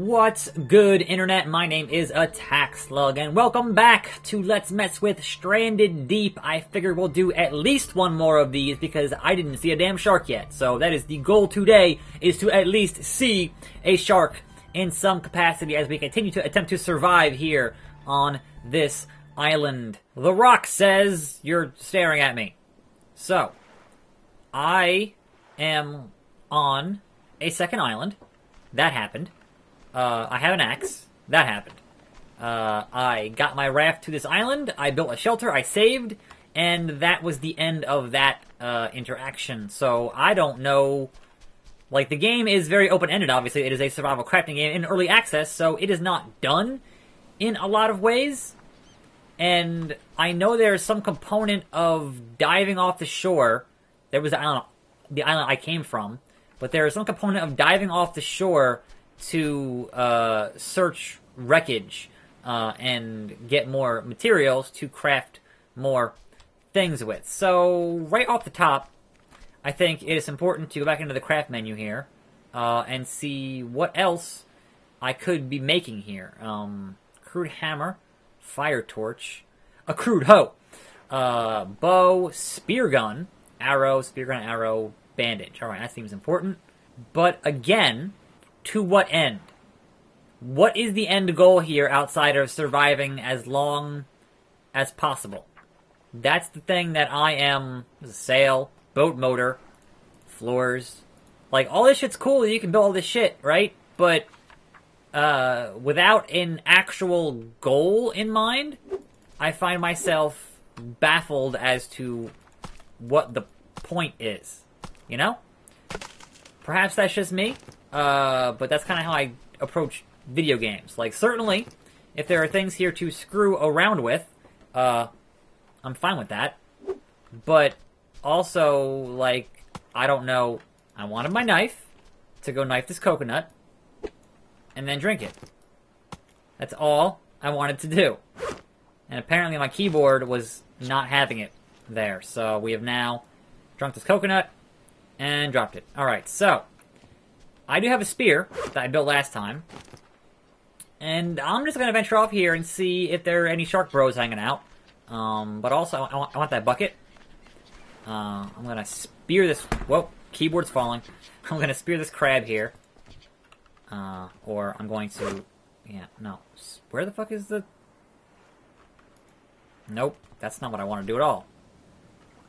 What's good, Internet? My name is attackslug, and welcome back to Let's Mess with Stranded Deep. I figured we'll do at least one more of these because I didn't see a damn shark yet. So that is the goal today, is to at least see a shark in some capacity as we continue to attempt to survive here on this island. The Rock says you're staring at me. So, I am on a second island. That happened. I have an axe. That happened. I got my raft to this island. I built a shelter. I saved. And that was the end of that interaction. So I don't know. Like, the game is very open-ended, obviously. It is a survival crafting game in early access, so it is not done in a lot of ways. And I know there's some component of diving off the shore. There was the island I came from. But there is some component of diving off the shore to search wreckage and get more materials to craft more things with. So, right off the top, I think it is important to go back into the craft menu here and see what else I could be making here. Crude hammer, fire torch, a crude hoe, bow, spear gun, arrow, bandage. Alright, that seems important. But again, to what end? What is the end goal here outside of surviving as long as possible? That's the thing that I am... sail, boat motor, floors. Like, all this shit's cool, you can build all this shit, right? But, without an actual goal in mind, I find myself baffled as to what the point is. You know? Perhaps that's just me, but that's kind of how I approach video games. Like, certainly, if there are things here to screw around with, I'm fine with that. But also, like, I don't know, I wanted my knife to go knife this coconut and then drink it. That's all I wanted to do. And apparently my keyboard was not having it there, so we have now drunk this coconut and dropped it. Alright, so, I do have a spear that I built last time. And I'm just going to venture off here and see if there are any shark bros hanging out. But also, I want that bucket. I'm going to spear this... Whoa, keyboard's falling. I'm going to spear this crab here. Or I'm going to... Yeah, no. Where the fuck is the... Nope, that's not what I want to do at all.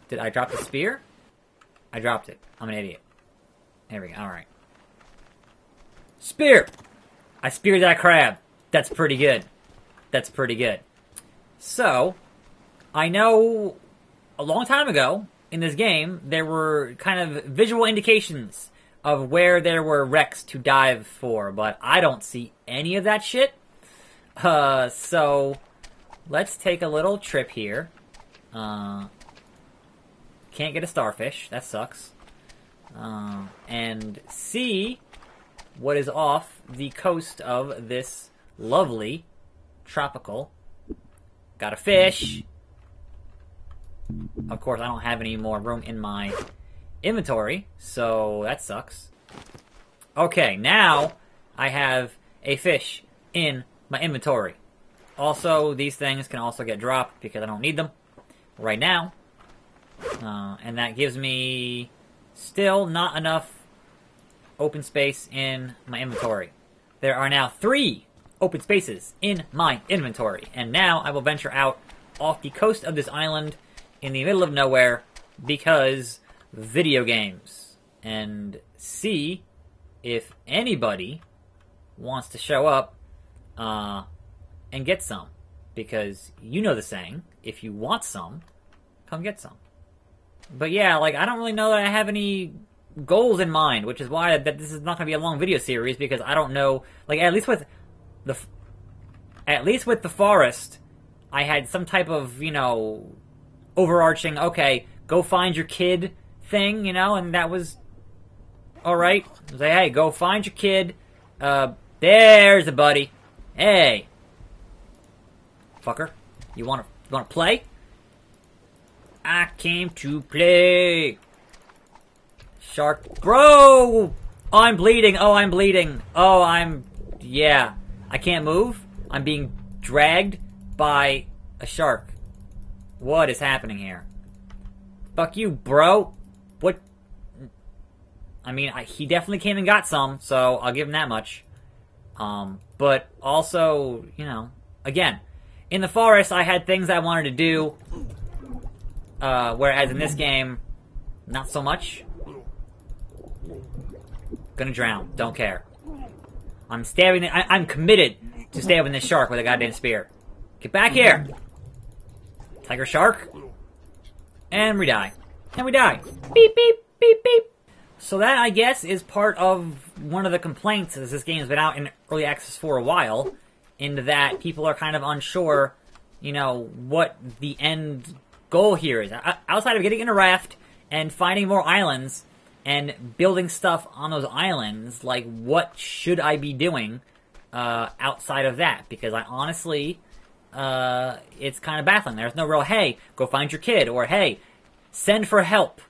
Did I drop the spear? I dropped it. I'm an idiot. There we go. Alright. Spear! I speared that crab. That's pretty good. That's pretty good. So, I know a long time ago in this game, there were kind of visual indications of where there were wrecks to dive for, but I don't see any of that shit. So, let's take a little trip here. Can't get a starfish. That sucks. And see what is off the coast of this lovely tropical. Got a fish. Of course, I don't have any more room in my inventory, so that sucks. Okay, now I have a fish in my inventory. Also, these things can also get dropped because I don't need them right now. And that gives me still not enough open space in my inventory. There are now 3 open spaces in my inventory. And now I will venture out off the coast of this island in the middle of nowhere because video games. And see if anybody wants to show up and get some. Because you know the saying, if you want some, come get some. But yeah, like, I don't really know that I have any goals in mind, which is why that this is not going to be a long video series, because I don't know, like, at least with the forest, I had some type of, you know, overarching, okay, go find your kid thing, you know, and that was alright. Say, hey, go find your kid, there's a buddy. Hey. Fucker. You wanna play? I came to play. Shark. Bro! Oh, I'm bleeding. Oh, I'm bleeding. Oh, I'm... Yeah. I can't move. I'm being dragged by a shark. What is happening here? Fuck you, bro. What? I mean, he definitely came and got some, so I'll give him that much. But also, you know, again, in the forest, I had things I wanted to do, whereas in this game, not so much. Gonna drown. Don't care. I'm stabbing. I'm committed to stabbing this shark with a goddamn spear. Get back here, tiger shark. And we die. And we die. Beep beep beep beep. So that, I guess, is part of one of the complaints, as this game has been out in early access for a while, in that people are kind of unsure, you know, what the end goal here is. Outside of getting in a raft and finding more islands and building stuff on those islands, like, what should I be doing outside of that? Because I honestly, it's kind of baffling. There's no real, hey, go find your kid, or hey, send for help.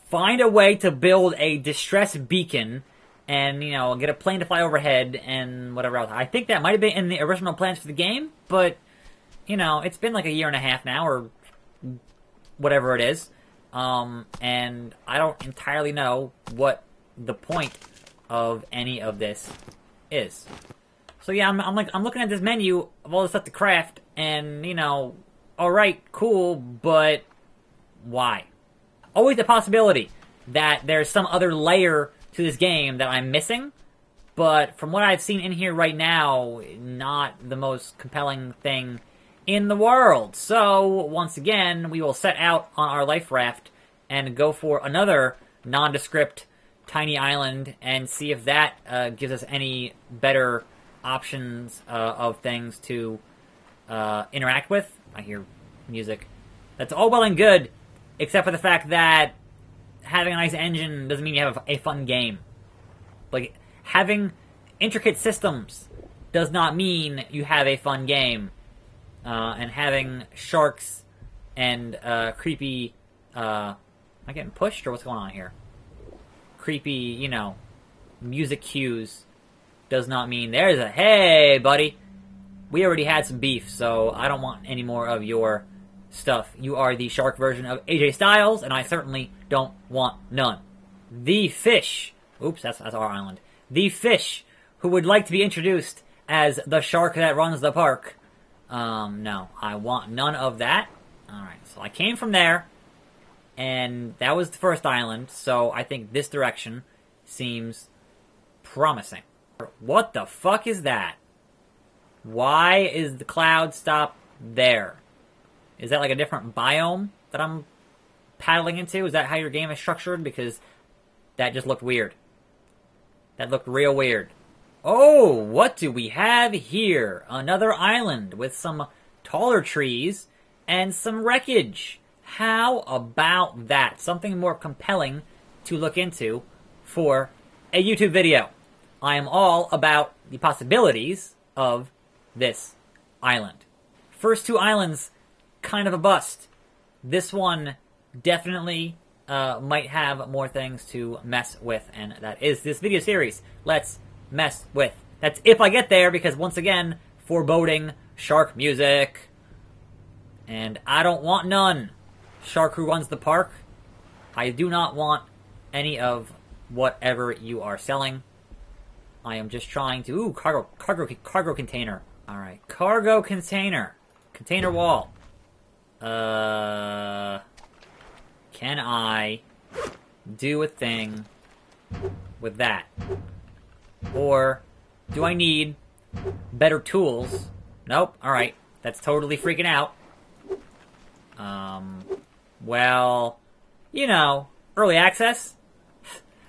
Find a way to build a distress beacon and, you know, get a plane to fly overhead and whatever else. I think that might have been in the original plans for the game, but, you know, it's been like a year and a half now, or whatever it is. And I don't entirely know what the point of any of this is. So yeah, I'm looking at this menu of all the stuff to craft, and, you know, alright, cool, but why? Always the possibility that there's some other layer to this game that I'm missing, but from what I've seen in here right now, not the most compelling thing in the world. So, once again, we will set out on our life raft and go for another nondescript tiny island and see if that gives us any better options of things to interact with. I hear music. That's all well and good, except for the fact that having a nice engine doesn't mean you have a fun game. Like, having intricate systems does not mean you have a fun game. And having sharks and creepy... am I getting pushed, or what's going on here? Creepy, you know, music cues does not mean there's a, hey, buddy, we already had some beef, so I don't want any more of your stuff. You are the shark version of AJ Styles, and I certainly don't want none. The fish. Oops, that's our island. The fish who would like to be introduced as the shark that runs the park. No, I want none of that. Alright, so I came from there, and that was the first island, so I think this direction seems promising. What the fuck is that? Why is the cloud stop there? Is that like a different biome that I'm paddling into? Is that how your game is structured? Because that just looked weird. That looked real weird. Oh, what do we have here? Another island with some taller trees and some wreckage. How about that? Something more compelling to look into for a YouTube video. I am all about the possibilities of this island. First two islands, kind of a bust. This one definitely might have more things to mess with, and that is this video series. Let's mess with. That's if I get there, because once again, foreboding shark music. And I don't want none. Shark who runs the park, I do not want any of whatever you are selling. I am just trying to... Ooh, cargo container. Alright, cargo container. Container wall. Can I do a thing with that? Or do I need better tools? Nope, alright. That's totally freaking out. Well, you know, early access.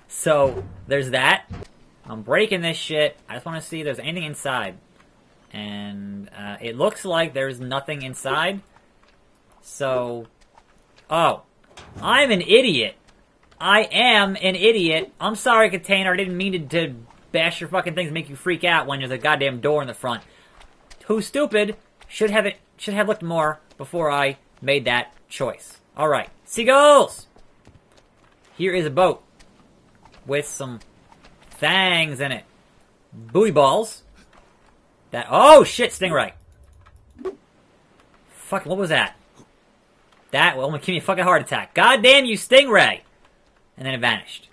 So, there's that. I'm breaking this shit. I just want to see if there's anything inside. And, it looks like there's nothing inside. So, oh. I'm an idiot. I am an idiot. I'm sorry, container. I didn't mean to bash your fucking things and make you freak out when there's a goddamn door in the front. Who's stupid should have looked more before I made that choice. Alright. Seagulls! Here is a boat with some things in it. Buoy balls. That, oh shit, stingray. Fuck, what was that? That will almost give me a fucking heart attack. God damn you, stingray! And then it vanished.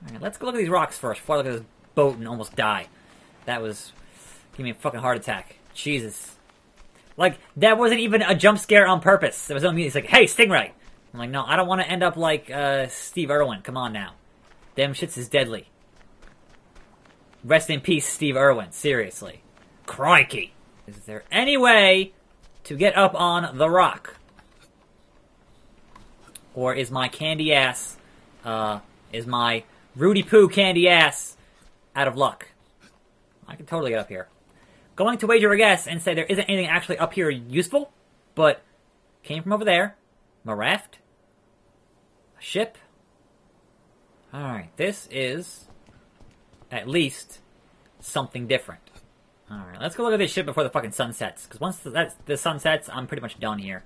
Alright, let's go look at these rocks first before I look at this boat and almost die. That was... give me a fucking heart attack. Jesus. Like, that wasn't even a jump scare on purpose. There was no meaning. It's like, hey, stingray! I'm like, no, I don't want to end up like, Steve Irwin. Come on now. Them shits is deadly. Rest in peace, Steve Irwin. Seriously. Crikey. Is there any way to get up on the rock? Or is my candy ass, is my Rudy Poo candy ass out of luck? I can totally get up here. Going to wager a guess and say there isn't anything actually up here useful, but came from over there. A raft. A ship. Alright, this is at least something different. Alright, let's go look at this ship before the fucking sun sets. Because once the sun sets, I'm pretty much done here.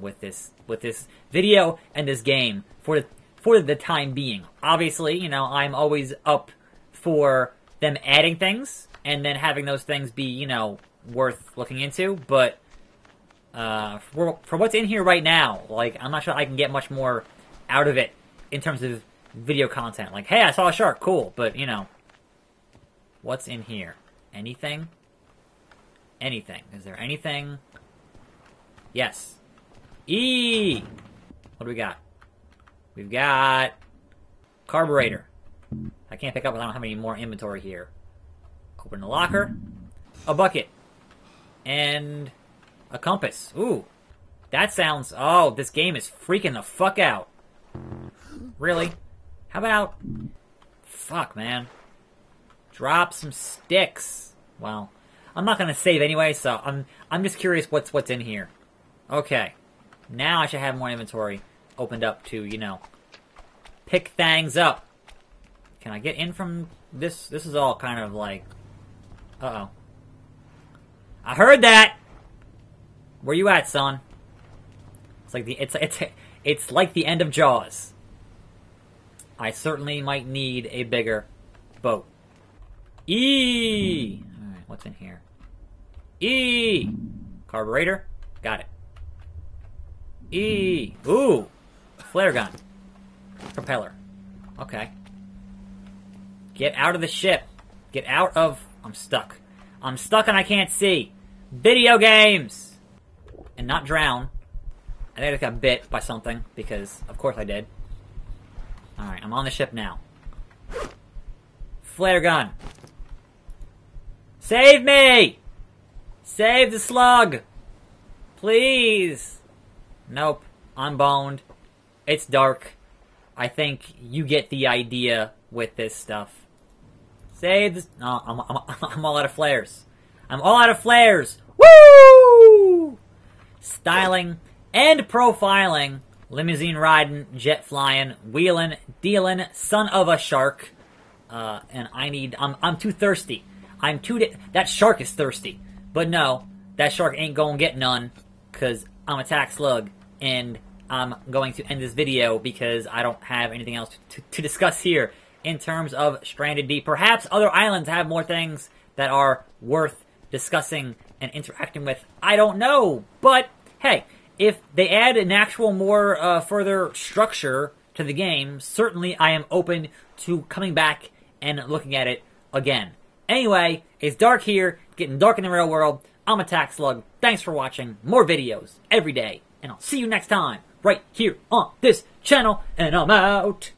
With this video and this game for the time being. Obviously, you know, I'm always up for them adding things and then having those things be, you know, worth looking into. But for what's in here right now, like, I'm not sure I can get much more out of it in terms of video content. Like, hey, I saw a shark, cool, but you know, what's in here? Anything? Anything? Is there anything? Yes. What do we got? We've got carburetor. I can't pick up, I don't have any more inventory here. Open the locker. A bucket. And a compass. Ooh. That sounds... oh, this game is freaking the fuck out. Really? How about... fuck, man. Drop some sticks. Well, I'm not gonna save anyway, so I'm just curious what's in here. Okay. Now I should have more inventory opened up to, you know, pick things up. Can I get in from this? This is all kind of like... uh-oh. I heard that! Where you at, son? It's like it's like the end of Jaws. I certainly might need a bigger boat. Alright, what's in here? Carburetor? Got it. Ooh! Flare gun. Propeller. Okay. Get out of the ship. Get out of... I'm stuck. I'm stuck and I can't see. Video games! And not drown. I think I just got bit by something, because of course I did. Alright, I'm on the ship now. Flare gun. Save me! Save the slug! Please! Nope. I'm boned. It's dark. I think you get the idea with this stuff. Save this... no, I'm all out of flares. I'm all out of flares! Woo! Styling and profiling. Limousine riding, jet flying, wheeling, dealing, son of a shark. And I need... I'm too thirsty. That shark is thirsty. But no, that shark ain't gonna get none. Because I'm attackslug. And I'm going to end this video because I don't have anything else to discuss here in terms of Stranded Deep. Perhaps other islands have more things that are worth discussing and interacting with. I don't know. But, hey, if they add an actual more further structure to the game, certainly I am open to coming back and looking at it again. Anyway, it's dark here, getting dark in the real world. I'm attackslug. Thanks for watching. More videos every day. And I'll see you next time, right here on this channel. And I'm out.